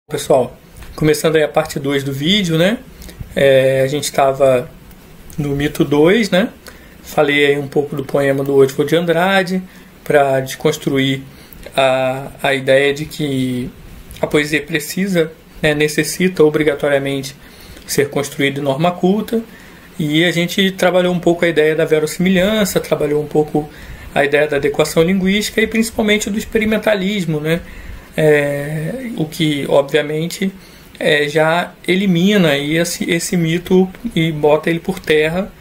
Pessoal, começando aí a parte 2 do vídeo, né? A gente estava no mito 2, né? Falei aí um pouco do poema do Oswald de Andrade para desconstruir a ideia de que a poesia precisa, né, necessita obrigatoriamente ser construída em norma culta. E a gente trabalhou um pouco a ideia da verossimilhança, trabalhou um pouco a ideia da adequação linguística e principalmente do experimentalismo, né? O que obviamente já elimina aí esse mito e bota ele por terra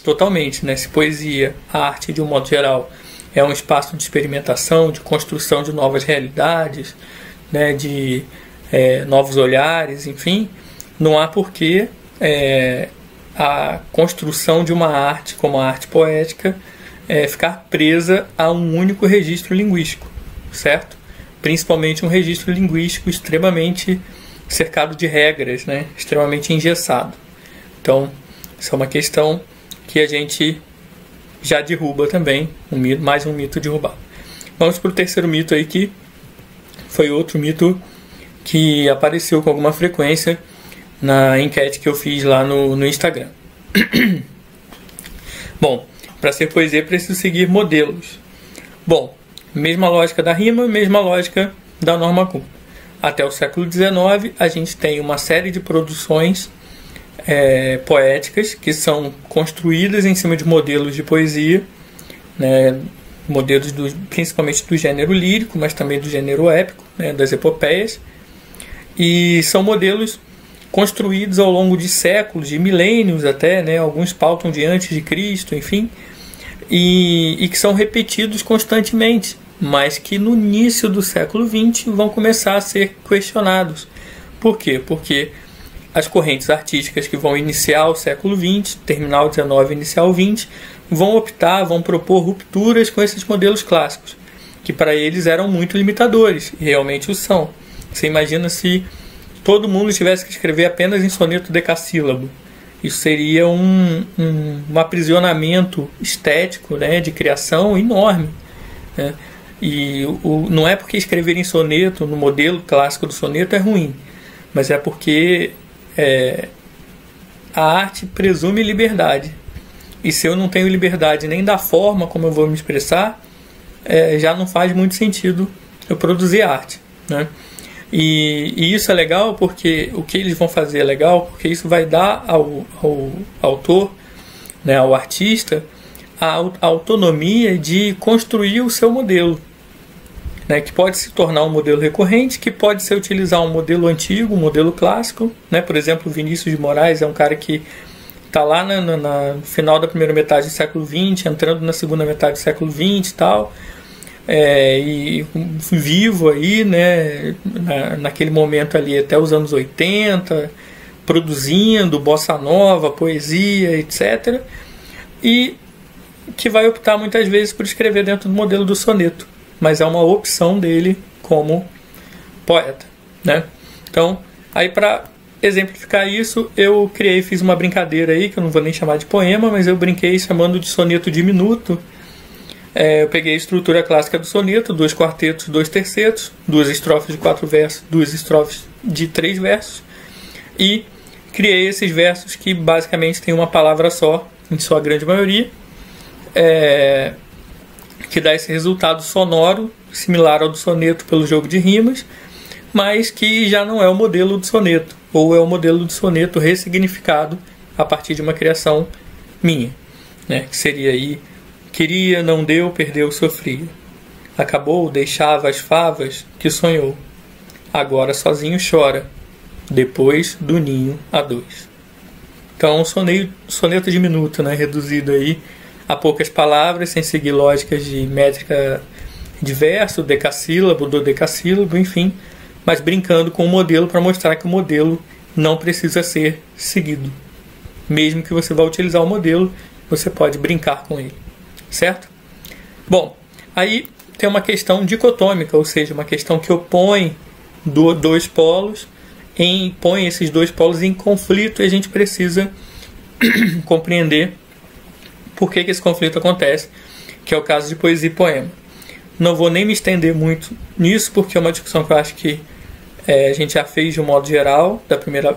totalmente, né? Se poesia, a arte de um modo geral, é um espaço de experimentação, de construção de novas realidades, né? De novos olhares, enfim, não há porquê a construção de uma arte como a arte poética ficar presa a um único registro linguístico, certo? Principalmente um registro linguístico extremamente cercado de regras, né? Extremamente engessado. Então, isso é uma questão que a gente já derruba também, mais um mito derrubado. Vamos para o terceiro mito aí, que foi outro mito que apareceu com alguma frequência na enquete que eu fiz lá no Instagram. Bom, para ser poesia preciso seguir modelos. Bom, mesma lógica da rima, mesma lógica da norma culta. Até o século XIX, a gente tem uma série de produções poéticas que são construídas em cima de modelos de poesia, né, modelos principalmente do gênero lírico, mas também do gênero épico, né, das epopeias. E são modelos construídos ao longo de séculos, de milênios até, né, alguns pautam de antes de Cristo, enfim, e que são repetidos constantemente, mas que no início do século XX vão começar a ser questionados. Por quê? Porque as correntes artísticas que vão iniciar o século XX, terminar o XIX e iniciar o XX, vão propor rupturas com esses modelos clássicos, que para eles eram muito limitadores, e realmente o são. Você imagina se todo mundo tivesse que escrever apenas em soneto decassílabo. Isso seria um aprisionamento estético, né, de criação enorme, né? E não é porque escrever em soneto, no modelo clássico do soneto, é ruim, mas é porque a arte presume liberdade. E se eu não tenho liberdade nem da forma como eu vou me expressar, já não faz muito sentido eu produzir arte, né? E isso é legal porque o que eles vão fazer é legal porque isso vai dar ao autor, né, ao artista, a autonomia de construir o seu modelo, né, que pode se tornar um modelo recorrente, que pode ser utilizar um modelo antigo, um modelo clássico, né? Por exemplo, Vinícius de Moraes é um cara que está lá no final da primeira metade do século XX, entrando na segunda metade do século XX e tal, e vivo aí, né, naquele momento ali até os anos 80, produzindo bossa nova, poesia, etc. E que vai optar muitas vezes por escrever dentro do modelo do soneto, mas é uma opção dele como poeta, né? Então, aí para exemplificar isso, eu fiz uma brincadeira aí, que eu não vou nem chamar de poema, mas eu brinquei chamando de soneto diminuto. Eu peguei a estrutura clássica do soneto, 2 quartetos, 2 tercetos, 2 estrofes de 4 versos, 2 estrofes de 3 versos, e criei esses versos que basicamente tem uma palavra só, em sua grande maioria, que dá esse resultado sonoro, similar ao do soneto pelo jogo de rimas, mas que já não é o modelo do soneto, ou é o modelo do soneto ressignificado a partir de uma criação minha, né? Que seria aí: queria, não deu, perdeu, sofria. Acabou, deixava as favas que sonhou. Agora sozinho chora, depois do ninho a dois. Então, soneto diminuto, né? Reduzido aí a poucas palavras, sem seguir lógicas de métrica de verso, decassílabo, dodecassílabo, enfim, mas brincando com o modelo para mostrar que o modelo não precisa ser seguido. Mesmo que você vá utilizar o modelo, você pode brincar com ele. Certo? Bom, aí tem uma questão dicotômica, ou seja, uma questão que opõe dois polos, põe esses dois polos em conflito, e a gente precisa compreender por que esse conflito acontece, que é o caso de poesia e poema. Não vou nem me estender muito nisso, porque é uma discussão que eu acho que A gente já fez de um modo geral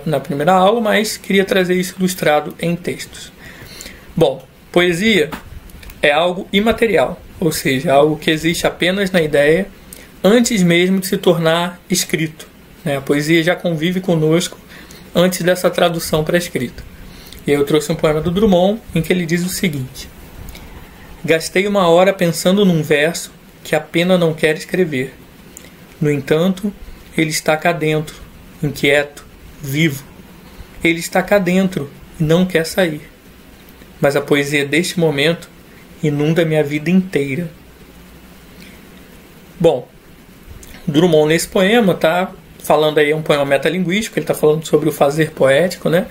na primeira aula, mas queria trazer isso ilustrado em textos. Bom, poesia é algo imaterial, ou seja, algo que existe apenas na ideia antes mesmo de se tornar escrito. A poesia já convive conosco antes dessa tradução para a escrita. E aí eu trouxe um poema do Drummond em que ele diz o seguinte: gastei 1 hora pensando num verso que a pena não quer escrever. No entanto, ele está cá dentro, inquieto, vivo. Ele está cá dentro e não quer sair. Mas a poesia deste momento inunda minha vida inteira. Bom, Drummond nesse poema está falando aí, é um poema metalinguístico, ele está falando sobre o fazer poético, né?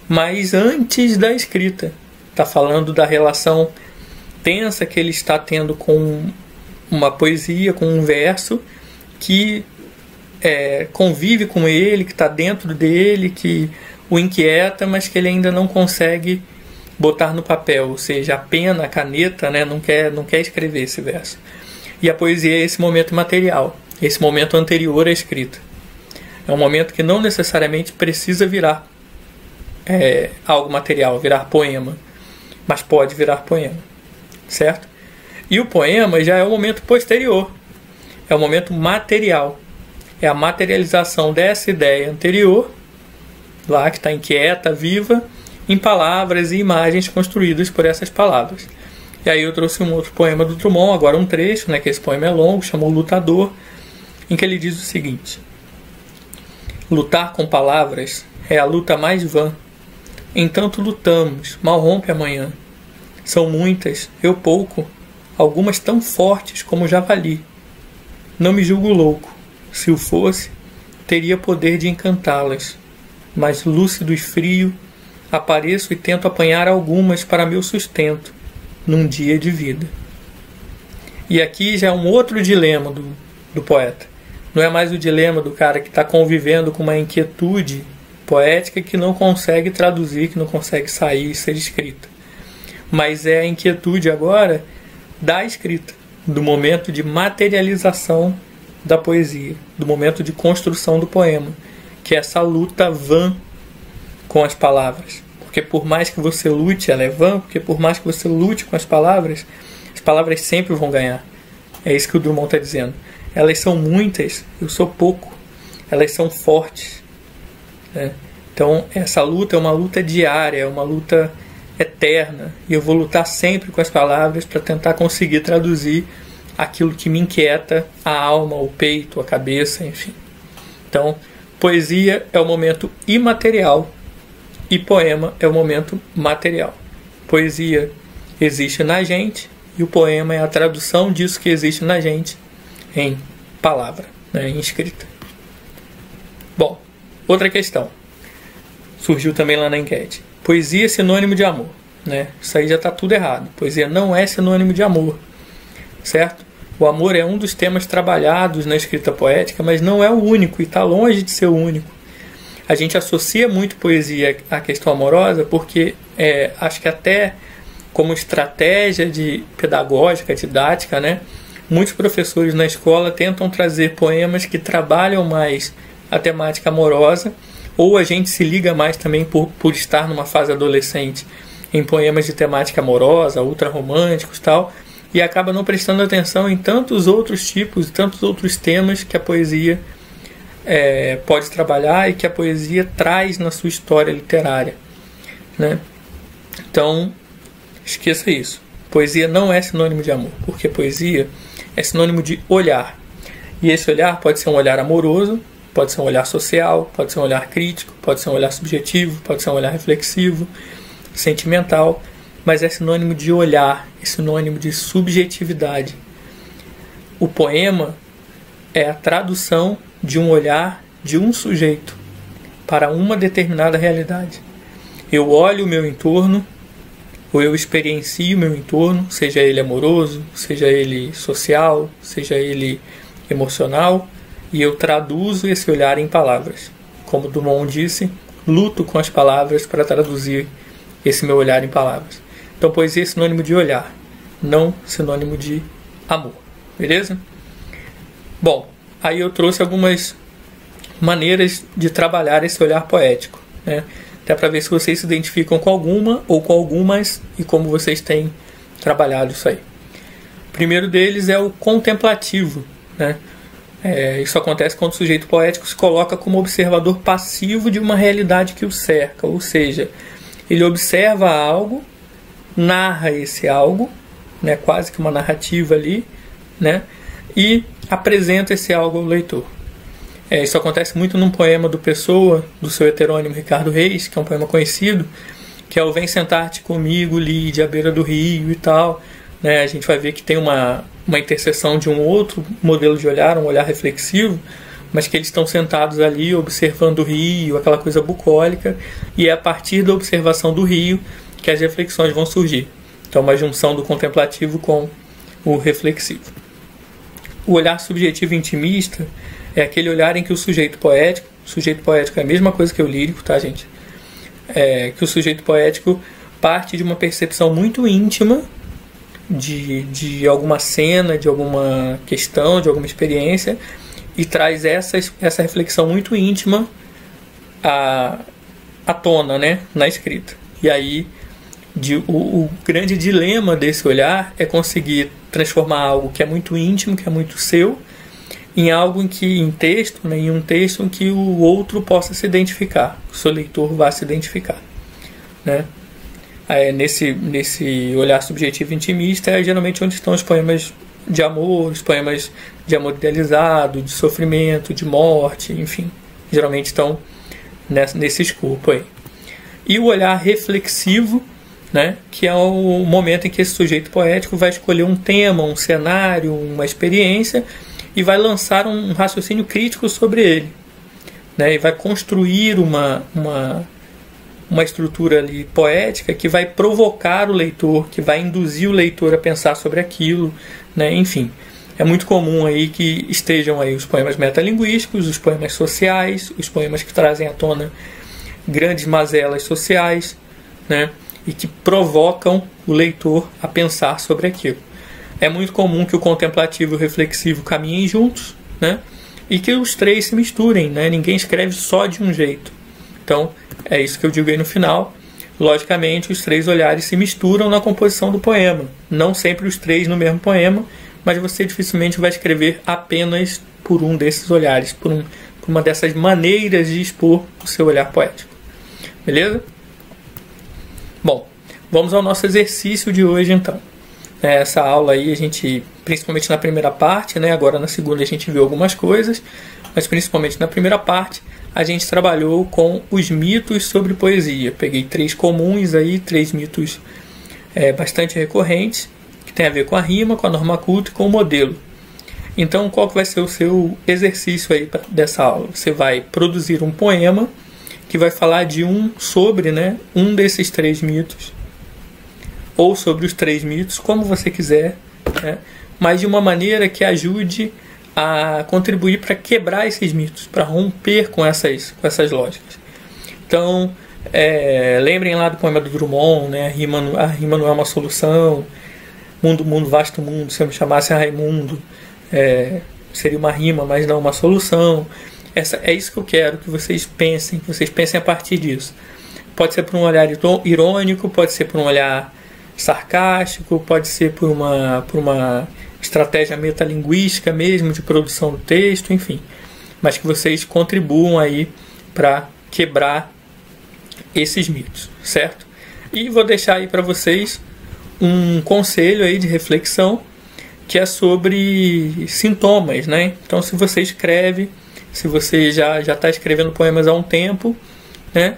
Mas antes da escrita. Está falando da relação tensa que ele está tendo com uma poesia, com um verso que convive com ele, que está dentro dele, que o inquieta, mas que ele ainda não consegue botar no papel, ou seja, a pena, a caneta, né, não quer escrever esse verso. E a poesia é esse momento material, esse momento anterior à escrita. É um momento que não necessariamente precisa virar algo material, virar poema, mas pode virar poema, certo? E o poema já é o momento posterior, é o momento material, é a materialização dessa ideia anterior, lá que está inquieta, viva, em palavras e imagens construídas por essas palavras. E aí eu trouxe um outro poema do Drummond, agora um trecho, né, que esse poema é longo, chamou Lutador, em que ele diz o seguinte: lutar com palavras é a luta mais vã. Entanto lutamos, mal rompe amanhã. São muitas, eu pouco, algumas tão fortes como o javali. Não me julgo louco. Se o fosse, teria poder de encantá-las. Mas lúcido e frio, apareço e tento apanhar algumas para meu sustento, num dia de vida. E aqui já é um outro dilema do poeta. Não é mais o dilema do cara que está convivendo com uma inquietude poética que não consegue traduzir, que não consegue sair e ser escrita. Mas é a inquietude agora da escrita, do momento de materialização da poesia, do momento de construção do poema, que é essa luta vã com as palavras. Porque por mais que você lute, ela é vã, porque por mais que você lute com as palavras sempre vão ganhar. É isso que o Drummond está dizendo. Elas são muitas, eu sou pouco. Elas são fortes. Né? Então essa luta é uma luta diária, é uma luta eterna. E eu vou lutar sempre com as palavras para tentar conseguir traduzir aquilo que me inquieta, a alma, o peito, a cabeça, enfim. Então, poesia é o momento imaterial e poema é o momento material. Poesia existe na gente e o poema é a tradução disso que existe na gente em palavra, né, em escrita. Bom, outra questão. Surgiu também lá na enquete. Poesia é sinônimo de amor. Né? Isso aí já está tudo errado. Poesia não é sinônimo de amor. Certo? O amor é um dos temas trabalhados na escrita poética, mas não é o único e está longe de ser o único. A gente associa muito poesia à questão amorosa porque acho que até como estratégia pedagógica, didática, né? Muitos professores na escola tentam trazer poemas que trabalham mais a temática amorosa, ou a gente se liga mais também por estar numa fase adolescente em poemas de temática amorosa, ultra-românticos e tal, e acaba não prestando atenção em tantos outros tipos, tantos outros temas que a poesia pode trabalhar e que a poesia traz na sua história literária. Né? Então, esqueça isso. Poesia não é sinônimo de amor, porque poesia é sinônimo de olhar. E esse olhar pode ser um olhar amoroso, pode ser um olhar social, pode ser um olhar crítico, pode ser um olhar subjetivo, pode ser um olhar reflexivo, sentimental, mas é sinônimo de olhar, é sinônimo de subjetividade. O poema é a tradução de um olhar de um sujeito para uma determinada realidade. Eu olho o meu entorno, ou eu experiencio o meu entorno, seja ele amoroso, seja ele social, seja ele emocional, e eu traduzo esse olhar em palavras. Como Drummond disse, luto com as palavras para traduzir esse meu olhar em palavras. Então, poesia é sinônimo de olhar, não sinônimo de amor. Beleza? Bom, aí eu trouxe algumas maneiras de trabalhar esse olhar poético, né? Até para ver se vocês se identificam com alguma ou com algumas e como vocês têm trabalhado isso aí. O primeiro deles é o contemplativo, né? Isso acontece quando o sujeito poético se coloca como observador passivo de uma realidade que o cerca, ou seja, ele observa algo, narra esse algo, né, quase que uma narrativa ali, né, e apresenta esse algo ao leitor. Isso acontece muito num poema do Pessoa, do seu heterônimo Ricardo Reis, que é um poema conhecido, que é o Vem Sentar-te Comigo, Lide, à beira do rio e tal, né? A gente vai ver que tem uma interseção de um outro modelo de olhar, um olhar reflexivo, mas que eles estão sentados ali observando o rio, aquela coisa bucólica, e é a partir da observação do rio que as reflexões vão surgir. Então, uma junção do contemplativo com o reflexivo. O olhar subjetivo intimista é aquele olhar em que o sujeito poético é a mesma coisa que o lírico, tá, gente? Que o sujeito poético parte de uma percepção muito íntima de alguma cena, de alguma questão, de alguma experiência, e traz essa reflexão muito íntima à tona, né, na escrita. E aí o grande dilema desse olhar é conseguir transformar algo que é muito íntimo, que é muito seu, em algo em um texto em que o outro possa se identificar, o seu leitor vá se identificar, né? Nesse olhar subjetivo intimista é geralmente onde estão os poemas de amor, os poemas de amor idealizado, de sofrimento, de morte, enfim, geralmente estão nesse escopo aí. E o olhar reflexivo, né, que é o momento em que esse sujeito poético vai escolher um tema, um cenário, uma experiência e vai lançar um raciocínio crítico sobre ele, né, e vai construir uma estrutura ali poética que vai provocar o leitor, que vai induzir o leitor a pensar sobre aquilo, né? Enfim, é muito comum aí que estejam aí os poemas metalinguísticos, os poemas sociais, os poemas que trazem à tona grandes mazelas sociais, né? E que provocam o leitor a pensar sobre aquilo. É muito comum que o contemplativo e o reflexivo caminhem juntos, né? E que os três se misturem, né? Ninguém escreve só de um jeito. Então, é isso que eu digo aí no final. Logicamente, os três olhares se misturam na composição do poema. Não sempre os três no mesmo poema, mas você dificilmente vai escrever apenas por um desses olhares, por uma dessas maneiras de expor o seu olhar poético. Beleza? Bom, vamos ao nosso exercício de hoje, então. Essa aula aí, a gente, principalmente na primeira parte, né? Agora na segunda a gente viu algumas coisas, mas principalmente na primeira parte, a gente trabalhou com os mitos sobre poesia. Peguei 3 comuns aí, 3 mitos bastante recorrentes, que tem a ver com a rima, com a norma culta e com o modelo. Então, qual que vai ser o seu exercício aí dessa aula? Você vai produzir um poema que vai falar sobre, né, um desses 3 mitos, ou sobre os 3 mitos, como você quiser, né, mas de uma maneira que ajude a contribuir para quebrar esses mitos, para romper com essas lógicas. Então, lembrem lá do poema do Drummond, né? A rima não é uma solução, mundo, mundo, vasto mundo, se eu me chamasse Raimundo, seria uma rima, mas não uma solução. É isso que eu quero que vocês pensem a partir disso. Pode ser por um olhar irônico, pode ser por um olhar sarcástico, pode ser por uma estratégia metalinguística mesmo, de produção do texto, enfim. Mas que vocês contribuam aí para quebrar esses mitos, certo? E vou deixar aí para vocês um conselho aí de reflexão, que é sobre sintomas, né? Então, se você escreve, se você já está escrevendo poemas há um tempo, né?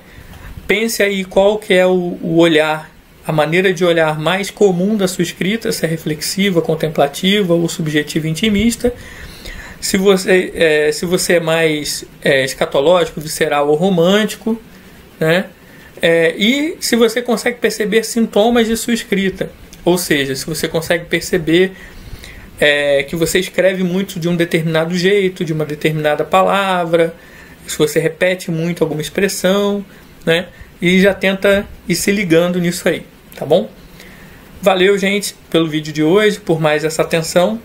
Pense aí qual que é o olhar, a maneira de olhar mais comum da sua escrita, se é reflexiva, contemplativa ou subjetiva intimista. Se você é mais escatológico, visceral ou romântico, né? E se você consegue perceber sintomas de sua escrita, ou seja, se você consegue perceber que você escreve muito de um determinado jeito, de uma determinada palavra, se você repete muito alguma expressão, né? E já tenta ir se ligando nisso aí, tá bom? Valeu, gente, pelo vídeo de hoje, por mais essa atenção.